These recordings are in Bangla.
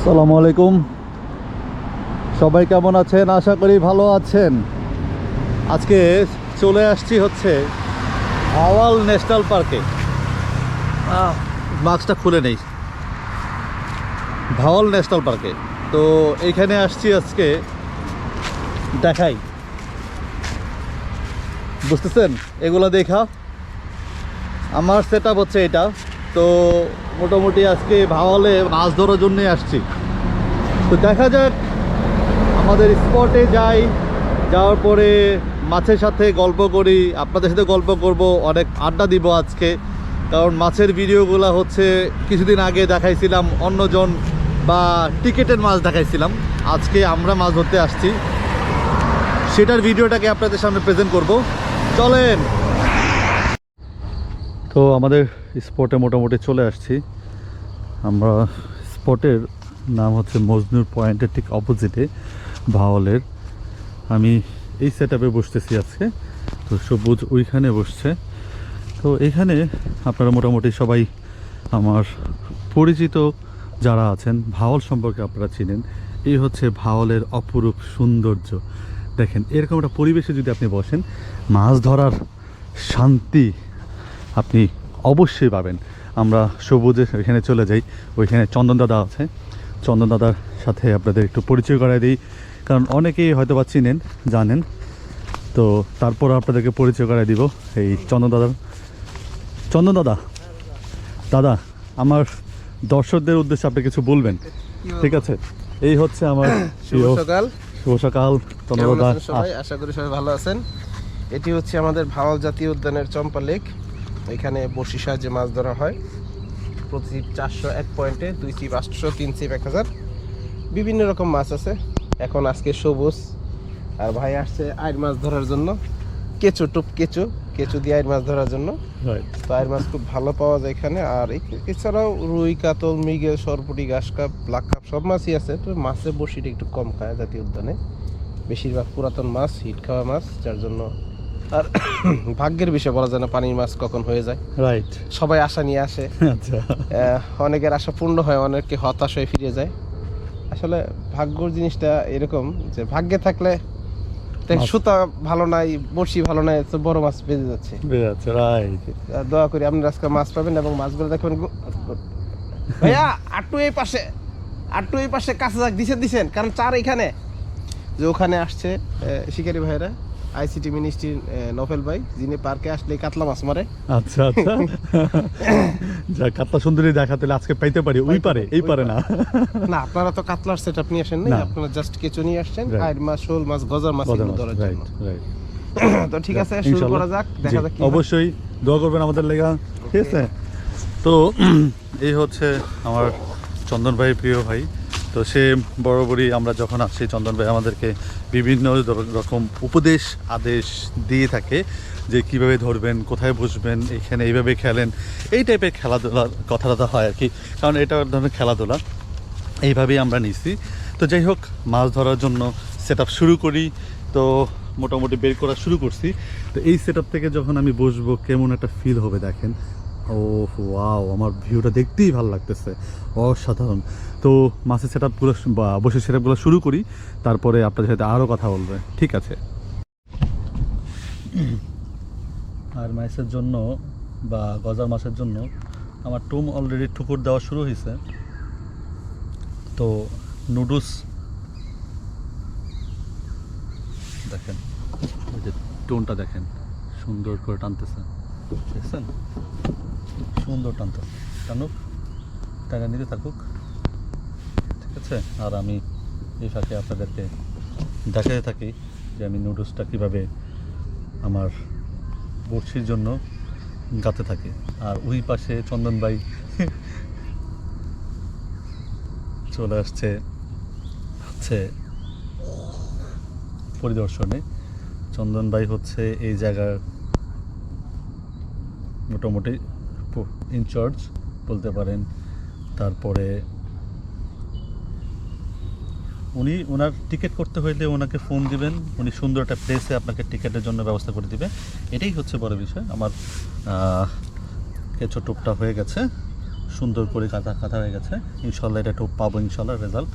আসসালামু আলাইকুম। সবাই কেমন আছেন? আশা করি ভালো আছেন। আজকে চলে আসছি হচ্ছে ভাওয়াল ন্যাশনাল পার্কে। মাস্কটা খুলে নেই। ভাওয়াল ন্যাশনাল পার্কে তো এইখানে আসছি আজকে দেখাই, বুঝতেছেন? এগুলো দেখা আমার সেট আপ হচ্ছে এটা। তো মোটামুটি আজকে ভাওয়ালে মাছ ধরার জন্যই আসছি। তো দেখা যাক, আমাদের স্পটে যাই, যাওয়ার পরে মাছের সাথে গল্প করি, আপনাদের সাথে গল্প করব, অনেক আড্ডা দিব আজকে। কারণ মাছের ভিডিওগুলো হচ্ছে কিছুদিন আগে দেখাইছিলাম অন্যজন বা টিকেটের মাছ দেখাইছিলাম। আজকে আমরা মাছ ধরতে আসছি, সেটার ভিডিওটাকে আপনাদের সামনে প্রেজেন্ট করব। চলেন। তো আমাদের স্পটে মোটামুটি চলে আসছি আমরা। স্পটের নাম হচ্ছে মজনুর পয়েন্টের ঠিক অপোজিটে ভাওয়ালের। আমি এই সেট আপে বসতেছি আজকে। তো সবুজ ওইখানে বসছে। তো এখানে আপনারা মোটামুটি সবাই আমার পরিচিত যারা আছেন, ভাওয়াল সম্পর্কে আপনারা চিনেন। এই হচ্ছে ভাওয়ালের অপরূপ সৌন্দর্য। দেখেন, এরকম একটা পরিবেশে যদি আপনি বসেন, মাছ ধরার শান্তি আপনি অবশ্যই পাবেন। আমরা সবুজে এখানে চলে যাই, ওইখানে চন্দন দাদা আছে। চন্দন দাদার সাথে আপনাদের একটু পরিচয় করাই দিই, কারণ অনেকেই হয়তো বা চিনেন, জানেন। তো তারপর আপনাদেরকে পরিচয় করাই দিব এই চন্দন দাদার। চন্দন দাদা, দাদা আমার দর্শকদের উদ্দেশ্যে আপনি কিছু বলবেন, ঠিক আছে? এই হচ্ছে আমার শুভ সকাল। শুভ সকাল চন্দন দাদা। সবাই আশা করি সবাই ভালো আছেন। এটি হচ্ছে আমাদের ভাওয়াল জাতীয় উদ্যানের চম্পা লেক। এখানে বড়শি সাহায্যে মাছ ধরা হয়। প্রতি ছিপ 401 পয়েন্টে, 2 ছিপ 800, 3 ছিপ 1000। বিভিন্ন রকম মাছ আছে। এখন আজকে সবুজ আর ভাই আসছে আইড় মাছ ধরার জন্য। কেঁচো কেঁচো দিয়ে আইড় মাছ ধরার জন্য। তো আইড় মাছ খুব ভালো পাওয়া যায় এখানে। আর এছাড়াও রুই, কাতল, মৃগেল, সরপুঁটি, ঘাস কাপ, ব্ল্যাক কাপ সব মাছই আছে। তো মাছের বড়শিটা একটু কম খায় জাতীয় উদ্যানে। বেশিরভাগ পুরাতন মাছ, হিট খাওয়া মাছ, যার জন্য আর ভাগ্যের বিষয় বলা যায় না পানির মাছ কখন হয়ে যায়। রাইট। সবাই আশা নিয়ে আসে। আচ্ছা। অনেকের আশা পূর্ণ হয়, অনেকে হতাশ হয়ে ফিরে যায়। আসলে ভাগ্যর জিনিসটা এরকম যে ভাগ্যে থাকলে সুতা ভালো নাই, বড়শি ভালো নাই, তো বড় মাছ বেজে যাচ্ছে। রাইট। দোয়া করি আপনারা আজকে মাছ পাবেন এবং মাছগুলো দেখবেন। ভাইয়া আটটু এই পাশে কাছে যাক দিছেন, কারণ চার এখানে যে ওখানে আসছে শিকারী ভাইরা, আইসিটি মিনিস্ট্রি নফেল ভাই, যিনি পার্কে আসলে কাতলা মাছ মারে। আচ্ছা আচ্ছা। যা কাতলা সুন্দরী দেখা তাহলে আজকে পাইতে পারি। ওই পারে, এই পারে না। না, আপনারা তো কাতলার সেটআপ নিয়ে আসেন নাই, আপনারা জাস্ট কেঁচো নিয়ে আসছেন, আইড় মাছ, শোল মাছ, গজার মাছ ধরার জন্য। তো ঠিক আছে, শুরু করা যাক, দেখা যাক। অবশ্যই দোয়া করবেন আমাদের লেগা, ঠিক আছে? তো এই হচ্ছে আমার চন্দন ভাই, প্রিয় ভাই। তো সে বরাবরই আমরা যখন আসি, চন্দন ভাই আমাদেরকে বিভিন্ন রকম উপদেশ আদেশ দিয়ে থাকে যে কিভাবে ধরবেন, কোথায় বসবেন, এখানে এইভাবে খেলেন, এই টাইপের খেলাধুলার কথাটা হয় আর কি। কারণ এটা ধরনের খেলাধুলা এইভাবেই আমরা নিছি। তো যাই হোক, মাছ ধরার জন্য সেট আপ শুরু করি। তো মোটামুটি বের করা শুরু করছি। তো এই সেট আপ থেকে যখন আমি বসবো, কেমন একটা ফিল হবে দেখেন। ও ওয়াও, আমার ভিউটা দেখতেই ভালো লাগতেছে, অসাধারণ। তো মাছের সেট আপগুলো বা বসে সেট আপগুলো শুরু করি, তারপরে আপনাদের সাথে আরও কথা বলবে, ঠিক আছে? আর মাছের জন্য বা গজার মাছের জন্য আমার টুম অলরেডি ঠুকুর দেওয়া শুরু হয়েছে। তো নুডলস দেখেন, ওই যে টোনটা দেখেন, সুন্দর করে টানতেছে, দেখছেন? সুন্দর টানতেছে। টানুক, টাকা নিতে থাকুক, ঠিক আছে? আর আমি এই ফাঁকে আপনাদেরকে দেখাতে থাকি যে আমি নুডলসটা কীভাবে আমার বড়শির জন্য গাতে থাকি। আর ওই পাশে চন্দন ভাই চলে আসছে হচ্ছে পরিদর্শনে। চন্দন ভাই হচ্ছে এই জায়গার মোটামুটি ইনচার্জ বলতে পারেন। তারপরে উনি ওনার টিকিট করতে হইলে ওনাকে ফোন দিবেন, উনি সুন্দর একটা প্লেসে আপনাকে টিকিটের জন্য ব্যবস্থা করে দিবে। এটাই হচ্ছে বড় বিষয়। আমার কেঁচো টুপটা হয়ে গেছে, সুন্দর করে কাটা কাটা হয়ে গেছে। ইনশাল্লাহ এটা একটু পাবো, ইনশাল্লাহ রেজাল্ট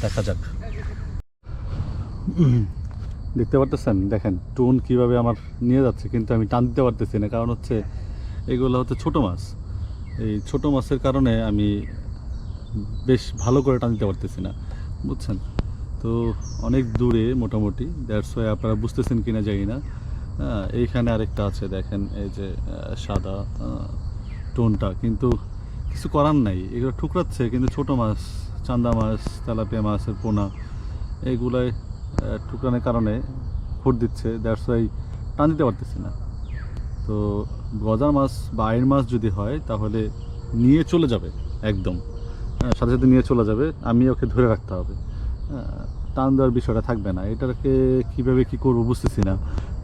দেখা যাক। দেখতে পারতেছেন, দেখেন টুন কিভাবে আমার নিয়ে যাচ্ছে, কিন্তু আমি টান দিতে পারতেছি না, কারণ হচ্ছে এগুলো হচ্ছে ছোটো মাছ। এই ছোটো মাছের কারণে আমি বেশ ভালো করে টান দিতে পারতেছি না, বুঝছেন। তো অনেক দূরে মোটামুটি, দ্যাটস ওয়াই আপনারা বুঝতেছেন কিনা জানি না। এইখানে আরেকটা আছে দেখেন, এই যে সাদা টোনটা, কিন্তু কিছু করার নাই, এগুলো ঠুকরাচ্ছে। কিন্তু ছোটো মাছ, চান্দা মাছ, তেলাপিয়া মাছের পোনা, এইগুলাই ঠুকরানোর কারণে খুঁট দিচ্ছে, দ্যাটস ওয়াই টান দিতে পারতেছি না। তো গজার মাছ বা আইর মাছ যদি হয় তাহলে নিয়ে চলে যাবে একদম, সাথে সাথে নিয়ে চলে যাবে, আমি ওকে ধরে রাখতে হবে, টান দেওয়ার বিষয়টা থাকবে না। এটাকে কীভাবে কী করবো বুঝতেছি না,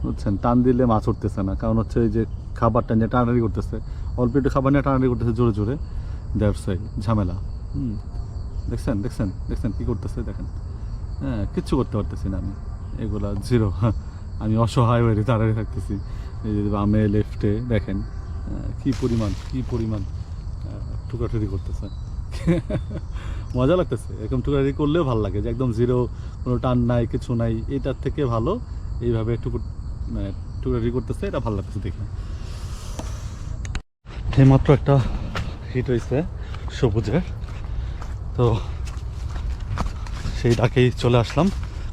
বুঝছেন। টান দিলে মাছ উঠতেছে না, কারণ হচ্ছে এই যে খাবারটা নিয়ে টানাটানি করতেছে, অল্প একটু খাবার নিয়ে টানাটানি করতেছে জোরে জোরে, দ্যাটস ওয়াই ঝামেলা। দেখছেন দেখছেন দেখছেন কী করতেছে দেখেন। কিচ্ছু করতে পারতেছি না আমি, এগুলা জিরো। আমি অসহায় হয়ে দাঁড়িয়ে থাকতেছি, এই যে বামে লেফটে দেখেন কি পরিমাণ টুকাটুকি করতেছে। মজা লাগতেছে, এরকম টুকাটুকি করলেও ভালো লাগে, যে একদম জিরো, কোনো টান নাই কিছু নাই, এটার থেকে ভালো এইভাবে টুকাটুকি করতেছে, এটা ভালো লাগতেছে দেখে। এইমাত্র একটা হিট হয়েছে সবুজের, তো সেই ডাকেই চলে আসলাম।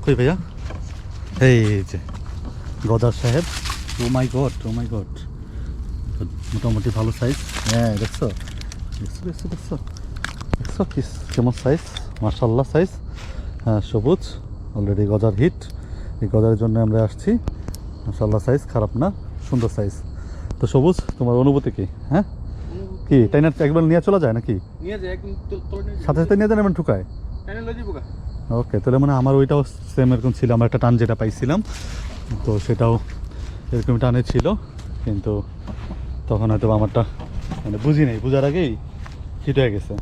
কই ভাইয়া? এই যে গদার সাহেব। ও মাই গড, ও মাই গড, মোটামুটি ভালো সাইজ। হ্যাঁ দেখছো দেখছো দেখছো দেখছো দেখছো কি কেমন সাইজ, মার্শাল্লাহ সাইজ। হ্যাঁ সবুজ, অলরেডি গজার হিট, এই গজার জন্য আমরা আসছি। মার্শাল্লাহ সাইজ, খারাপ না, সুন্দর সাইজ। তো সবুজ, তোমার অনুভূতি কি? হ্যাঁ কি তাই না, একবার নিয়ে চলা যায় নাকি? সাথে সাথে নিয়ে যান, এমন ঠুকায়? ওকে, তাহলে মানে আমার ওইটাও সেম এরকম ছিল, আমার একটা টান যেটা পাইছিলাম, তো সেটাও এরকম টানে ছিল, কিন্তু তখন হয়তো আমারটা মানে বুঝি নেই, বুঝার আগেই হিট হয়ে গেছে।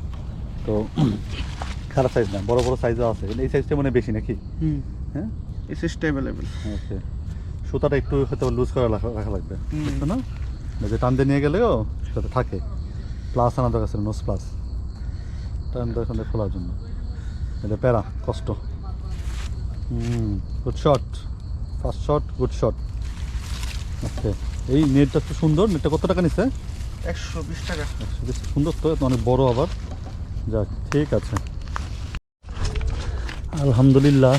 তো খারাপ সাইজ না, বড় বড় সাইজও আছে, কিন্তু এই সাইজটা মানে বেশি নাকি? হ্যাঁ এই সাইজটা অ্যাভেলেবেল। ওকে, সুতাটা একটু হয়তো লুজ করে রাখা লাগবে, বুঝছো না? যে টান দিয়ে নিয়ে গেলেও সেটা থাকে, প্লাস আনা দরকার ছিল, নোজ প্লাস টান দিয়ে খোলার জন্য। এটা প্যারা কষ্ট। Good shot, first shot, good shot. Okay, এই নেটটা খুব সুন্দর। নেটটা কত টাকা নিচ্ছে? 120 টাকা। সুন্দর তো, অনেক বড় আবার। যাক, ঠিক আছে, আলহামদুলিল্লাহ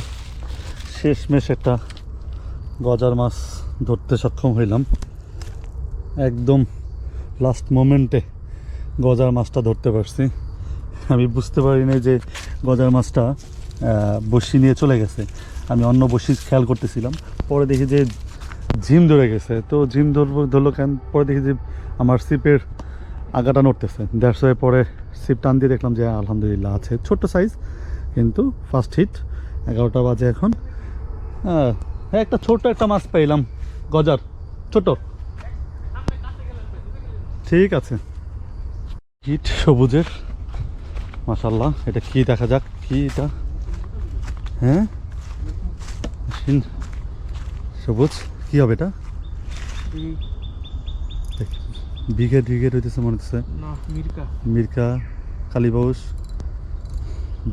শেষমেশ একটা গজার মাছ ধরতে সক্ষম হইলাম। একদম লাস্ট মোমেন্টে গজার মাছটা ধরতে পারছি। আমি বুঝতে পারিনি যে গজার মাছটা বড়শি নিয়ে চলে গেছে, আমি অন্য বড়শি খেয়াল করতেছিলাম, পরে দেখি যে ঝিম ধরে গেছে। তো ঝিম ধরলো কেন, পরে দেখি যে আমার সিপের আগাটা নড়তেছে, দ্যাটস ওয়াই পরে সিপ টান দিয়ে দেখলাম যে আলহামদুলিল্লাহ আছে, ছোট্ট সাইজ, কিন্তু ফার্স্ট হিট। 11টা বাজে এখন। হ্যাঁ, একটা ছোট্ট একটা মাছ পাইলাম, গজার ছোট। ঠিক আছে, হিট সবুজের, মাশাল্লাহ। এটা কি দেখা যাক, কি এটা? হ্যাঁ সবুজ, কি হবে এটা? বিঘেট বিঘেট হইতেছে মনে হচ্ছে, মির্কা, কালীবাউস।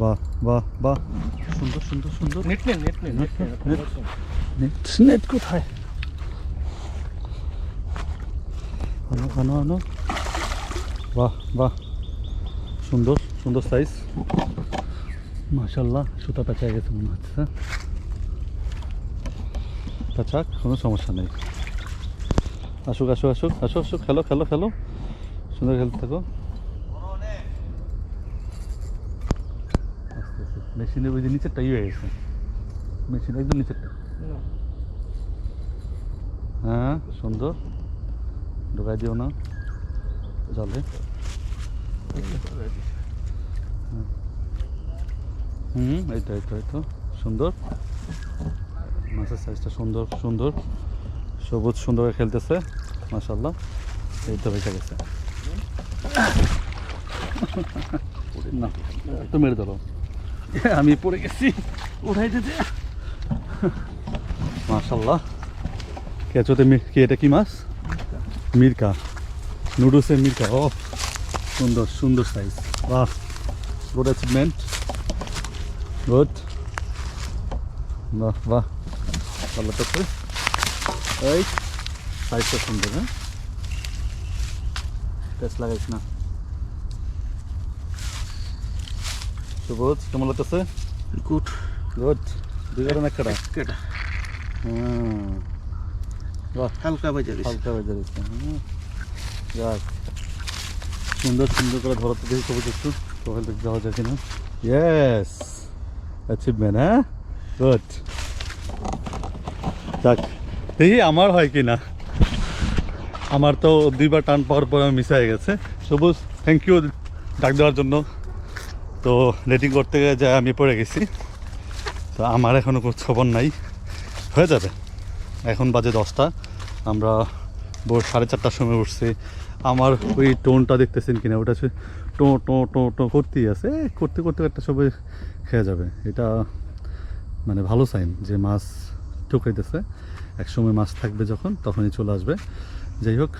বাহ বাহ বাহ, সুন্দর সুন্দর সুন্দর। নেট কোথায়? আনো আনো আনো, বাহ বাহ, সুন্দর সুন্দর সাইজ, মাশাল্লাহ। সুতা পেঁচা গেছে মনে হচ্ছে, পেঁচাক, কোনো সমস্যা নেই। আসুক আসুক আসুক আসুক আসুক, খেলো খেলো খেলো, সুন্দর খেলতে থাকো। মেশিনের ওই যে নিচেরটা হয়ে গেছে, মেশিন একদম নিচেরটা। হ্যাঁ সুন্দর, ঢোকাই দিও না জলে। এইতো এইতো এইতো, সুন্দর মাছের সাইজটা, সুন্দর সুন্দর, সবুজ সুন্দর খেলতেছে, মাশাল্লাহ। এই তো বেঁচে গেছে না, একটু মেরে ধরো, আমি পড়ে গেছি, উঠাই দিতে। মাশাল্লাহ, কেঁচোতে কি, এটা কি মাছ? মির্কা, নুডলসের মির্কা। ও সুন্দর সুন্দর সাইজ, বাহ, গুড অ্যাচিভমেন্ট, গুড, বাহ বাহ, ভালো তো। এই সাইজটা সুন্দর, হ্যাঁ, টেস্ট লাগাইছ না। সবুজ কেমন লাগতেছে? গুড গুড, দুই কারণ একটা, কেটা বাহ, হালকা বাজে দিছে। হালকা বাজে দিচ্ছে, যাক, সুন্দর সুন্দর করে ধরাতে দেখি সবুজ একটু প্রোফাইল দেখতে যাওয়া যায় কিনা। ইয়েস, অ্যাচিভমেন্ট, হ্যাঁ, গুড। যাক, দেখি আমার হয় কি না। আমার তো দুইবার টান পাওয়ার পর আমি মিস হয়ে গেছে। সবুজ থ্যাংক ইউ ডাক দেওয়ার জন্য। তো রেটিং করতে গিয়ে যা আমি পড়ে গেছি, তো আমার এখনও কোনো খবর নাই, হয়ে যাবে। এখন বাজে 10টা, আমরা ভোর 4:30টার সময় উঠছি। আমার ওই টোনটা দেখতেছেন কিনা, ওটা হচ্ছে টো টো টো টো করতেই আছে, করতে করতে একটা সবাই খেয়ে যাবে। এটা মানে ভালো সাইন যে মাছ ঠুকাইতেছে। এক সময় মাছ থাকবে যখন, তখনই চলে আসবে। যাই হোক,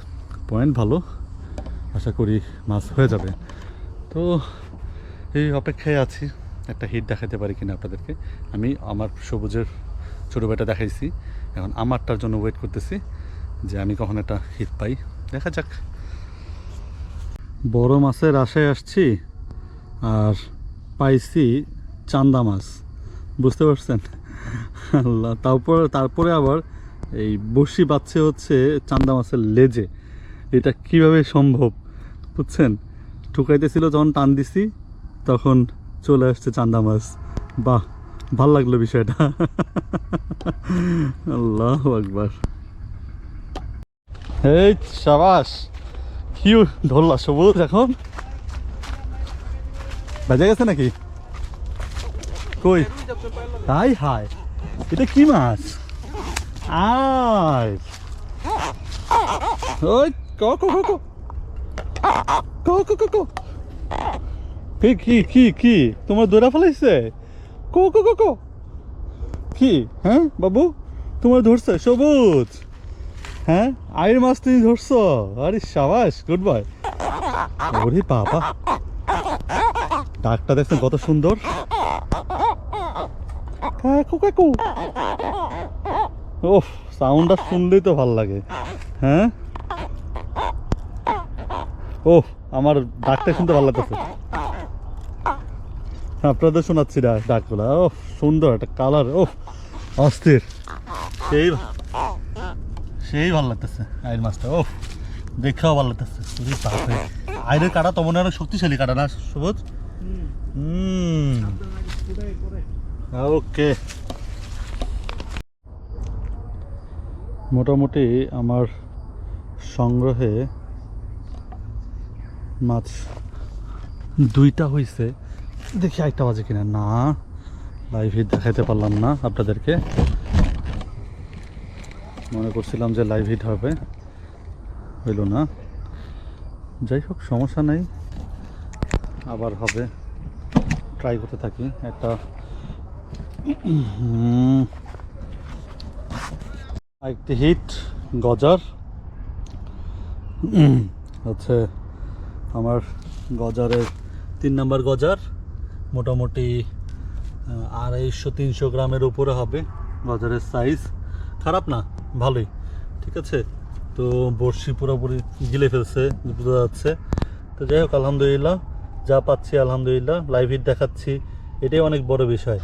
পয়েন্ট ভালো, আশা করি মাছ হয়ে যাবে। তো এই অপেক্ষায় আছি একটা হিট দেখাতে পারি কিনা আপনাদেরকে। আমি আমার সবুজের ছোটো ভাইটা দেখাইছি, এখন আমারটার জন্য ওয়েট করতেছি যে আমি কখন একটা হিট পাই, দেখা যাক। বড় মাছের আশায় আসছি আর পাইছি চান্দা মাছ, বুঝতে পারছেন? আল্লাহ, তারপরে আবার এই বড়শি বাচ্ছে হচ্ছে চান্দা মাছের লেজে। এটা কিভাবে সম্ভব, বুঝছেন? ঠুকাইতেছিল যখন টান দিছি তখন চলে আসছে চান্দা মাছ। বাহ, ভাল লাগলো বিষয়টা। আল্লাহু আকবার। এই সাবাস, কি ধরলা সবুজ, এখন বাজে গেছে নাকি? কই, হাই হাই, এটা কি মাছ? আয় ওই কো কো কো কো কো কো কো কো, কি কি কি কি তোমার দৌড়া ফেলাইছে? কো কো কো কো, কি? হ্যাঁ বাবু, তোমার ধরছে সবুজ? হ্যাঁ, আয়ের মাছ তুমি ধরছো? আরে সাবাস, গুড বয়। ওরে বাবা, ডাকটা দেখছেন কত সুন্দর। ওহ, সাউন্ডটা শুনলেই তো ভাল লাগে। হ্যাঁ, ওহ, আমার ডাকটা শুনতে ভালো লাগতেছে। আপনাদের শোনাচ্ছি ডাকগুলা। ওহ, সুন্দর একটা কালার, ওহ অস্থির, সেই সেই ভালো লাগতেছে আয়ের মাছটা। ওহ, দেখাও ভালো লাগতেছে। আয়ের কাটা তো মনে হয় অনেক শক্তিশালী কাটা না সবুজ? ওকে, মোটামুটি আমার সংগ্রহে মাছ 2টা হয়েছে। দেখি একটা বাজে কিনা। না, লাইভ হিট দেখাইতে পারলাম না আপনাদেরকে, মনে করছিলাম যে লাইভ হিট হবে, হইল না। যাই হোক, সমস্যা নেই, আবার হবে, ট্রাই করতে থাকি। একটা একটি হিট গজার হচ্ছে আমার গজারের 3 নাম্বার গজার, মোটামুটি 250-300 গ্রামের উপরে হবে গজারের সাইজ। খারাপ না, ভালোই, ঠিক আছে। তো বড়শি পুরোপুরি গিলে ফেলছে বোঝা যাচ্ছে। তো যাই হোক, আলহামদুলিল্লাহ, যা পাচ্ছি আলহামদুলিল্লাহ, লাইভ হিট দেখাচ্ছি, এটাই অনেক বড় বিষয়।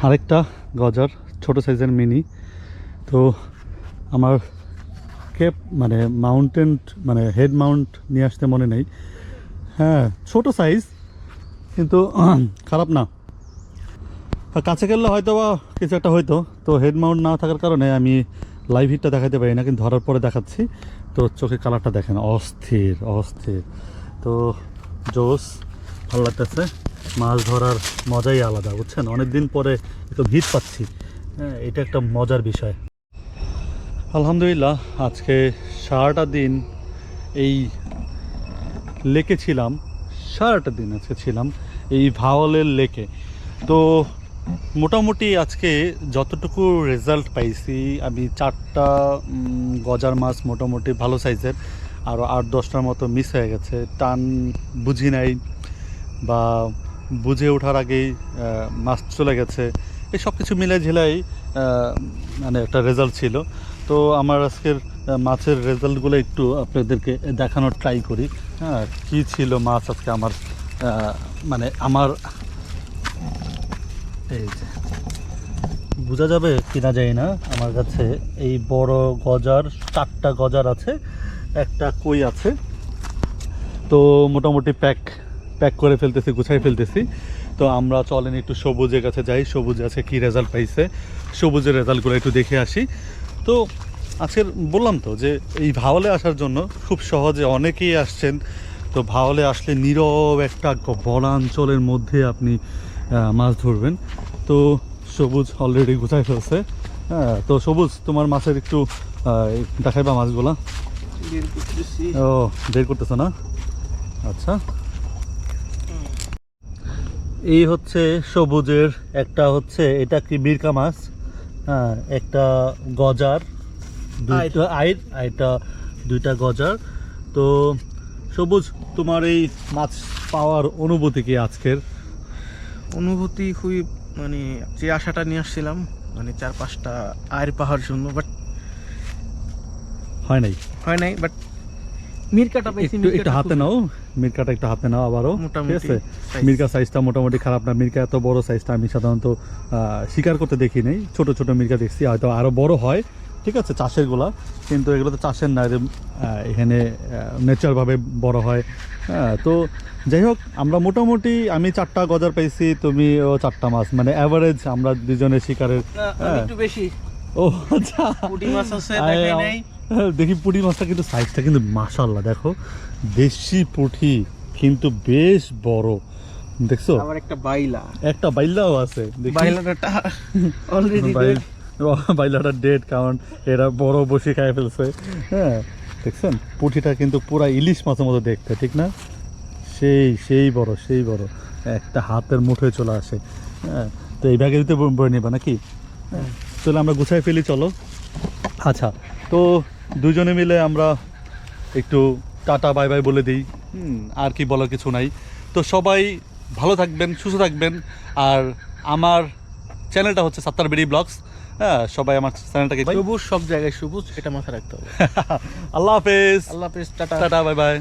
আরেকটা গজার, ছোট সাইজের মিনি। তো আমার কেপ মানে মাউন্টেন মানে হেড মাউন্ট নিয়ে আসতে মনে নেই। হ্যাঁ, ছোট সাইজ, কিন্তু খারাপ না। কাছে গেলে হয়তো বা কিছু একটা হয়তো। তো হেড মাউন্ট না থাকার কারণে আমি লাইভ হিটটা দেখাতে পারি না, কিন্তু ধরার পরে দেখাচ্ছি। তো চোখের কালারটা দেখেন, অস্থির অস্থির। তো জোস, ভালো লাগতেছে। মাছ ধরার মজাই আলাদা, বুঝছেন? অনেক দিন পরে একটু হিট পাচ্ছি, হ্যাঁ, এটা একটা মজার বিষয়। আলহামদুলিল্লাহ, আজকে সারাটা দিন এই লেকে ছিলাম, সারাটা দিন আজকে ছিলাম এই ভাওয়ালের লেকে। তো মোটামুটি আজকে যতটুকু রেজাল্ট পাইছি, আমি 4টা গজার মাছ মোটামুটি ভালো সাইজের আরও 8-10টার মতো মিস হয়ে গেছে, টান বুঝি নাই বা বুঝে ওঠার আগেই মাছ চলে গেছে। এই সব কিছু মিলে ঝিলাই মানে একটা রেজাল্ট ছিল। তো আমার আজকের মাছের রেজাল্টগুলো একটু আপনাদেরকে দেখানোর ট্রাই করি। হ্যাঁ, কী ছিল মাছ আজকে আমার মানে আমার এই যে বোঝা যাবে কিনা যায় না, আমার কাছে এই বড় গজার 4টা গজার আছে, একটা কই আছে। তো মোটামুটি প্যাক করে ফেলতেছি, গুছাই ফেলতেছি। তো আমরা চলেন একটু সবুজের কাছে যাই, সবুজ আছে কি রেজাল্ট পাইছে, সবুজের রেজাল্টগুলো একটু দেখে আসি। তো আজকের বললাম তো যে এই ভাওয়ালে আসার জন্য খুব সহজে অনেকেই আসছেন। তো ভাওয়ালে আসলে নীরব একটা বনাঞ্চলের মধ্যে আপনি মাছ ধরবেন। তো সবুজ অলরেডি গুছাই ফেলছে। হ্যাঁ, তো সবুজ তোমার মাছের একটু দেখাইবা মাছগুলা? ও, বের করতেছো না? আচ্ছা, এই হচ্ছে সবুজের একটা হচ্ছে, এটা কি বিরকা মাছ। হ্যাঁ, একটা গজার, দুইটা আইর, এটা 2টা গজার। তো সবুজ, তোমার এই মাছ পাওয়ার অনুভূতি কি আজকের? অনুভূতি খুবই, মানে যে আশাটা নিয়ে আসছিলাম, মানে 4-5টা আয়ের পাহাড় জন্য, বাট হয় নাই। বাট মিরকাটা পাইছি। একটু হাতে নাও, মিরকাটা একটু হাতে নাও আবারও। ঠিক মোটামুটি আছে, size। মিরকা সাইজটা মোটামুটি খারাপ না। মিরকা এত বড় সাইজটা আমি সাধারণত শিকার করতে দেখি নাই। ছোট ছোট মিরকা দেখছি, হয়তো আরও বড় হয়। ঠিক আছে, চাষের গুলা, কিন্তু এগুলো তো চাষের না, এখানে ন্যাচারালভাবে বড় হয়। হ্যাঁ, তো যাই হোক, আমরা মোটামুটি আমি 4টা গজার পাইছি, তুমিও 4টা মাছ, মানে অ্যাভারেজ আমরা দুজনের শিকারের। হ্যাঁ। একটু বেশি ও আচ্ছা, পুঁটি মাছ আছে, দেখাই নাই। দেখি পুঁটি মাছটা কিন্তু সাইজটা কিন্তু মাশাআল্লাহ, দেখো দেশি পুঁটি কিন্তু বেশ বড়, দেখছো? আবার একটা বাইলা, একটা বাইলাও আছে, দেখি। বাইলাটা অলরেডি বাইলাটা ডেড, কারণ এরা বড় বসে খায় ফেলছে। হ্যাঁ, দেখছেন পুঁটিটা কিন্তু পুরা ইলিশ মাছের মতো দেখতে, ঠিক না? সেই বড়, একটা হাতের মুঠোয় চলে আসে। হ্যাঁ, তো এই ব্যাগে দিতে বলে নেবা নাকি? হ্যাঁ, চলো আমরা গুছাই ফেলি, চলো। আচ্ছা, তো দুজনে মিলে আমরা একটু টাটা বাই বাই বলে দিই। আর কি বলার কিছু নাই। তো সবাই ভালো থাকবেন, সুস্থ থাকবেন। আর আমার চ্যানেলটা হচ্ছে সাত্তার বিডি ব্লগস। হ্যাঁ, সবাই আমার চ্যানেলটাকে সবুজ, সব জায়গায় সবুজ, এটা মাথায় রাখতে হবে। আল্লাহ হাফেজ, আল্লাহ হাফেজ, টাটা। Tata bye bye.